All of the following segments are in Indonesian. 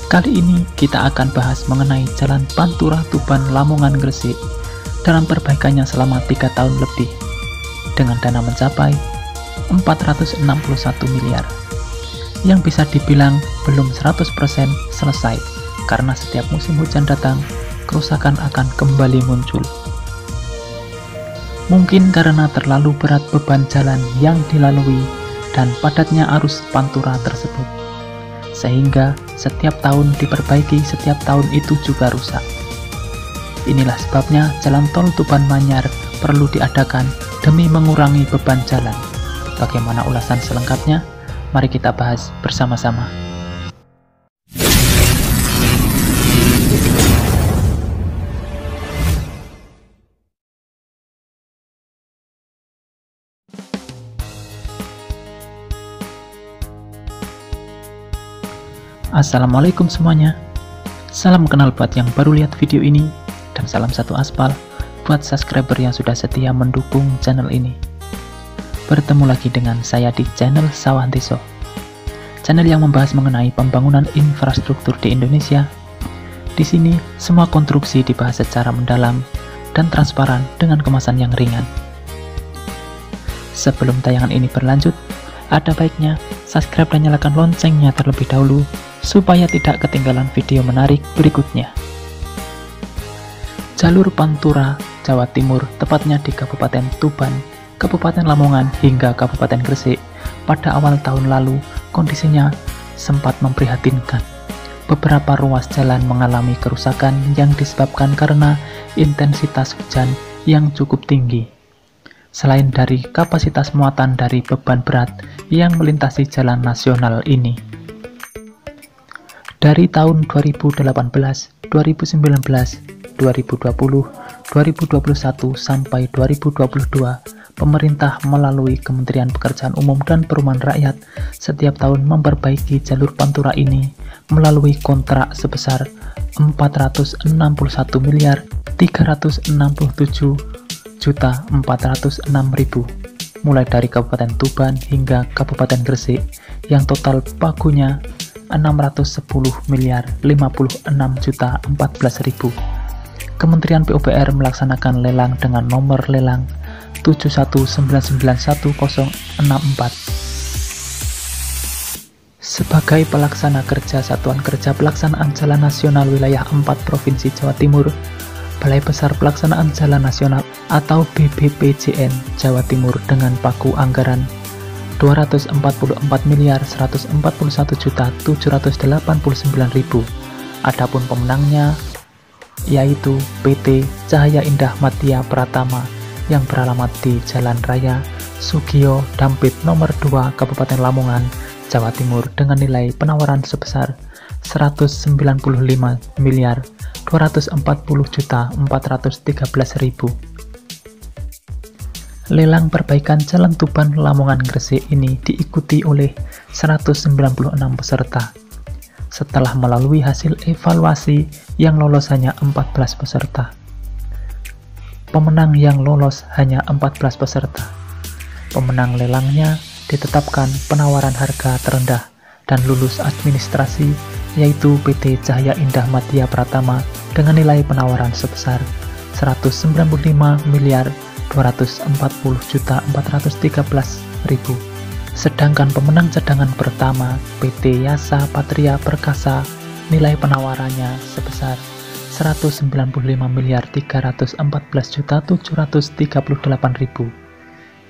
Kali ini kita akan bahas mengenai Jalan Pantura Tuban Lamongan Gresik dalam perbaikannya selama 3 tahun lebih dengan dana mencapai 461 miliar yang bisa dibilang belum 100% selesai karena setiap musim hujan datang kerusakan akan kembali muncul. Mungkin karena terlalu berat beban jalan yang dilalui dan padatnya arus pantura tersebut, sehingga setiap tahun diperbaiki, setiap tahun itu juga rusak. Inilah sebabnya jalan tol Tuban-Manyar perlu diadakan demi mengurangi beban jalan. Bagaimana ulasan selengkapnya? Mari kita bahas bersama-sama. Assalamualaikum semuanya. Salam kenal buat yang baru lihat video ini, dan salam satu aspal buat subscriber yang sudah setia mendukung channel ini. Bertemu lagi dengan saya di channel Sawah Deso, channel yang membahas mengenai pembangunan infrastruktur di Indonesia. Di sini semua konstruksi dibahas secara mendalam dan transparan dengan kemasan yang ringan. Sebelum tayangan ini berlanjut, ada baiknya subscribe dan nyalakan loncengnya terlebih dahulu supaya tidak ketinggalan video menarik berikutnya. Jalur Pantura, Jawa Timur, tepatnya di Kabupaten Tuban, Kabupaten Lamongan hingga Kabupaten Gresik, pada awal tahun lalu kondisinya sempat memprihatinkan. Beberapa ruas jalan mengalami kerusakan yang disebabkan karena intensitas hujan yang cukup tinggi. Selain dari kapasitas muatan dari beban berat yang melintasi jalan nasional ini. Dari tahun 2018, 2019, 2020, 2021 sampai 2022, pemerintah melalui Kementerian Pekerjaan Umum dan Perumahan Rakyat setiap tahun memperbaiki jalur pantura ini melalui kontrak sebesar 461 miliar 367 juta 406.000 mulai dari Kabupaten Tuban hingga Kabupaten Gresik yang total pagunya 610 miliar 56 juta 14.000. Kementerian PUPR melaksanakan lelang dengan nomor lelang 719911064 sebagai pelaksana kerja Satuan Kerja Pelaksanaan Jalan Nasional Wilayah 4 Provinsi Jawa Timur. Balai Besar Pelaksanaan Jalan Nasional atau BBPJN Jawa Timur dengan pagu anggaran 244 miliar 141 juta 789.000. Adapun pemenangnya yaitu PT Cahaya Indah Madya Pratama yang beralamat di Jalan Raya Sugio Dampit nomor 2 Kabupaten Lamongan, Jawa Timur dengan nilai penawaran sebesar 195 miliar 240 juta 413.000. Lelang perbaikan Jalan Tuban Lamongan Gresik ini diikuti oleh 196 peserta. Setelah melalui hasil evaluasi yang lolos hanya 14 peserta. Pemenang yang lolos hanya 14 peserta. Pemenang lelangnya ditetapkan penawaran harga terendah dan lulus administrasi yaitu PT Cahaya Indah Madya Pratama dengan nilai penawaran sebesar 195 miliar 240 juta 413.000. Sedangkan pemenang cadangan pertama PT Yasa Patria Perkasa nilai penawarannya sebesar 195 miliar 314 juta 738.000.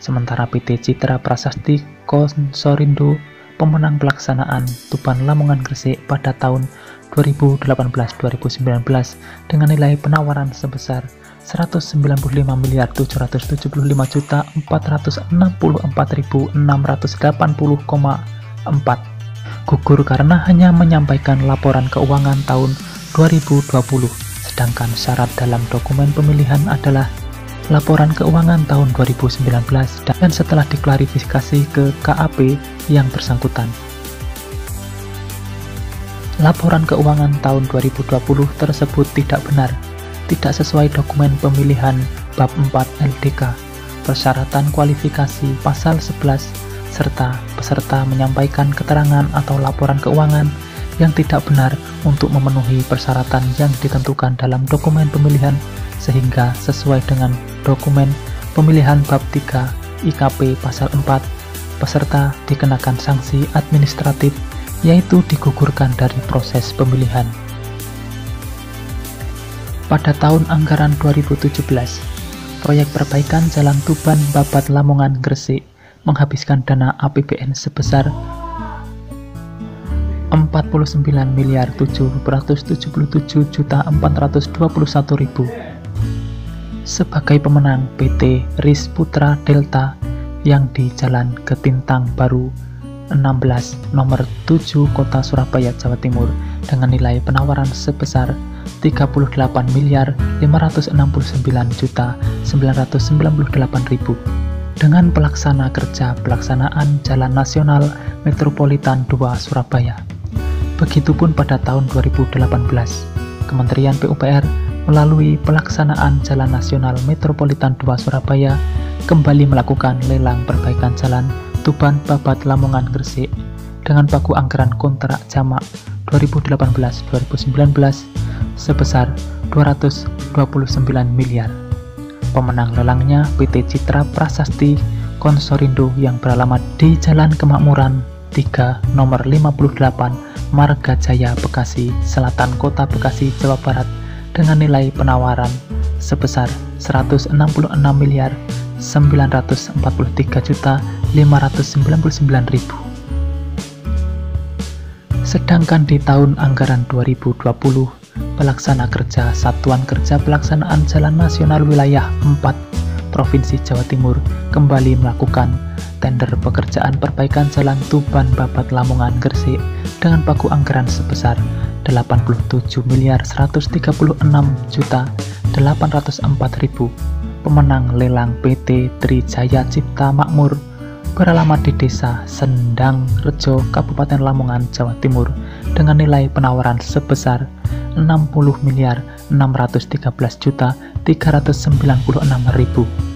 Sementara PT Citra Prasasti Konsorindo pemenang pelaksanaan Tuban Lamongan Gresik pada tahun 2018-2019 dengan nilai penawaran sebesar 195 miliar 775 juta 464.680,4 gugur karena hanya menyampaikan laporan keuangan tahun 2020, sedangkan syarat dalam dokumen pemilihan adalah laporan keuangan tahun 2019 dan setelah diklarifikasi ke KAP yang bersangkutan. Laporan keuangan tahun 2020 tersebut tidak benar, tidak sesuai dokumen pemilihan bab 4 LDK, persyaratan kualifikasi pasal 11, serta peserta menyampaikan keterangan atau laporan keuangan yang tidak benar untuk memenuhi persyaratan yang ditentukan dalam dokumen pemilihan sehingga sesuai dengan dokumen pemilihan bab 3 IKP pasal 4, peserta dikenakan sanksi administratif yaitu digugurkan dari proses pemilihan. Pada tahun anggaran 2017, proyek perbaikan Jalan Tuban-Babat Lamongan Gresik menghabiskan dana APBN sebesar 49.777.421.000. Sebagai pemenang PT Ris Putra Delta yang di Jalan Ketintang Baru 16 nomor 7 Kota Surabaya, Jawa Timur dengan nilai penawaran sebesar 38.569.998.000 dengan pelaksana kerja pelaksanaan Jalan Nasional Metropolitan 2 Surabaya. Begitupun pada tahun 2018, Kementerian PUPR melalui pelaksanaan Jalan Nasional Metropolitan 2 Surabaya kembali melakukan lelang perbaikan Jalan Tuban-Babat Lamongan Gresik dengan pagu anggaran kontrak jamak 2018-2019 sebesar 229 miliar. Pemenang lelangnya PT Citra Prasasti Konsorindo yang beralamat di Jalan Kemakmuran 3 nomor 58 Marga Jaya Bekasi Selatan Kota Bekasi, Jawa Barat dengan nilai penawaran sebesar 166.943.599.000. Sedangkan di tahun anggaran 2020, pelaksana kerja Satuan Kerja Pelaksanaan Jalan Nasional Wilayah 4 Provinsi Jawa Timur kembali melakukan tender pekerjaan perbaikan Jalan Tuban-Babat Lamongan Gresik dengan pagu anggaran sebesar 87.136.804.000. Pemenang lelang PT Trijaya Cipta Makmur beralamat di Desa Sendang Rejo, Kabupaten Lamongan, Jawa Timur dengan nilai penawaran sebesar 60.613.396.000.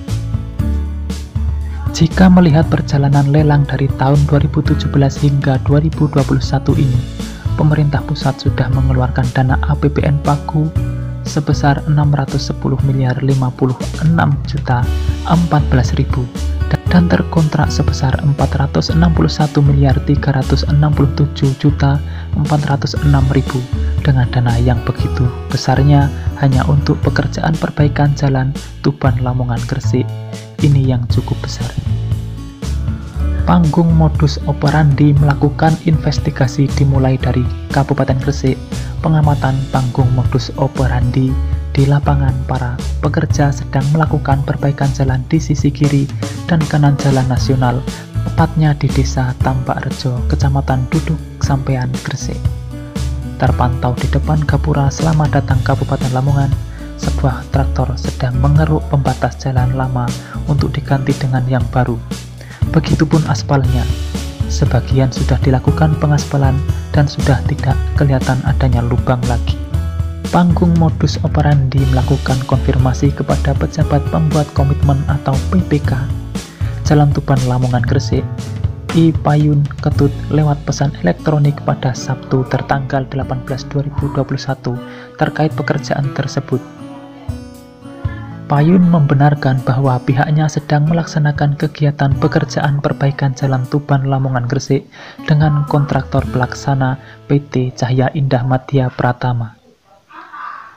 Jika melihat perjalanan lelang dari tahun 2017 hingga 2021 ini, pemerintah pusat sudah mengeluarkan dana APBN pagu sebesar 610.056.014.000 dan terkontrak sebesar 461.367.406.000 dengan dana yang begitu besarnya hanya untuk pekerjaan perbaikan Jalan Tuban Lamongan Gresik ini yang cukup besar. Panggung modus operandi melakukan investigasi dimulai dari Kabupaten Gresik. Pengamatan panggung modus operandi di lapangan para pekerja sedang melakukan perbaikan jalan di sisi kiri dan kanan Jalan Nasional, tepatnya di Desa Tambak Rejo, Kecamatan Duduk Sampean, Gresik. Terpantau di depan gapura Selamat Datang Kabupaten Lamongan, sebuah traktor sedang mengeruk pembatas jalan lama untuk diganti dengan yang baru. Begitupun aspalnya, sebagian sudah dilakukan pengaspalan dan sudah tidak kelihatan adanya lubang lagi. Panggung modus operandi melakukan konfirmasi kepada pejabat pembuat komitmen atau PPK Jalan Tuban Lamongan Gresik I Payun Ketut lewat pesan elektronik pada Sabtu tertanggal 18/2021 terkait pekerjaan tersebut. Payun membenarkan bahwa pihaknya sedang melaksanakan kegiatan pekerjaan perbaikan Jalan Tuban Lamongan Gresik dengan kontraktor pelaksana PT Cahya Indah Madya Pratama.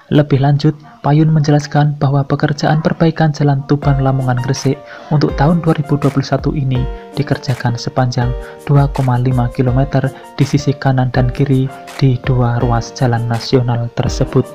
Lebih lanjut, Payun menjelaskan bahwa pekerjaan perbaikan Jalan Tuban Lamongan Gresik untuk tahun 2021 ini dikerjakan sepanjang 2,5 km di sisi kanan dan kiri di dua ruas jalan nasional tersebut.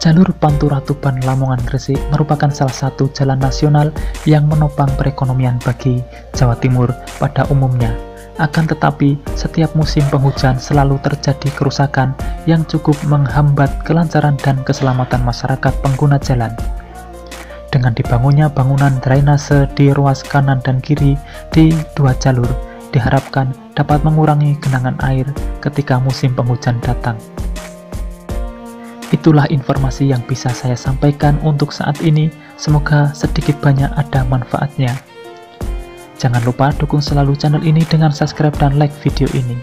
Jalur Pantura Tuban Lamongan Gresik merupakan salah satu jalan nasional yang menopang perekonomian bagi Jawa Timur pada umumnya. Akan tetapi, setiap musim penghujan selalu terjadi kerusakan yang cukup menghambat kelancaran dan keselamatan masyarakat pengguna jalan. Dengan dibangunnya bangunan drainase di ruas kanan dan kiri di dua jalur, diharapkan dapat mengurangi genangan air ketika musim penghujan datang. Itulah informasi yang bisa saya sampaikan untuk saat ini. Semoga sedikit banyak ada manfaatnya. Jangan lupa dukung selalu channel ini dengan subscribe dan like video ini.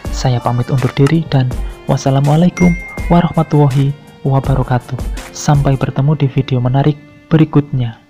Saya pamit undur diri dan wassalamualaikum warahmatullahi wabarakatuh. Sampai bertemu di video menarik berikutnya.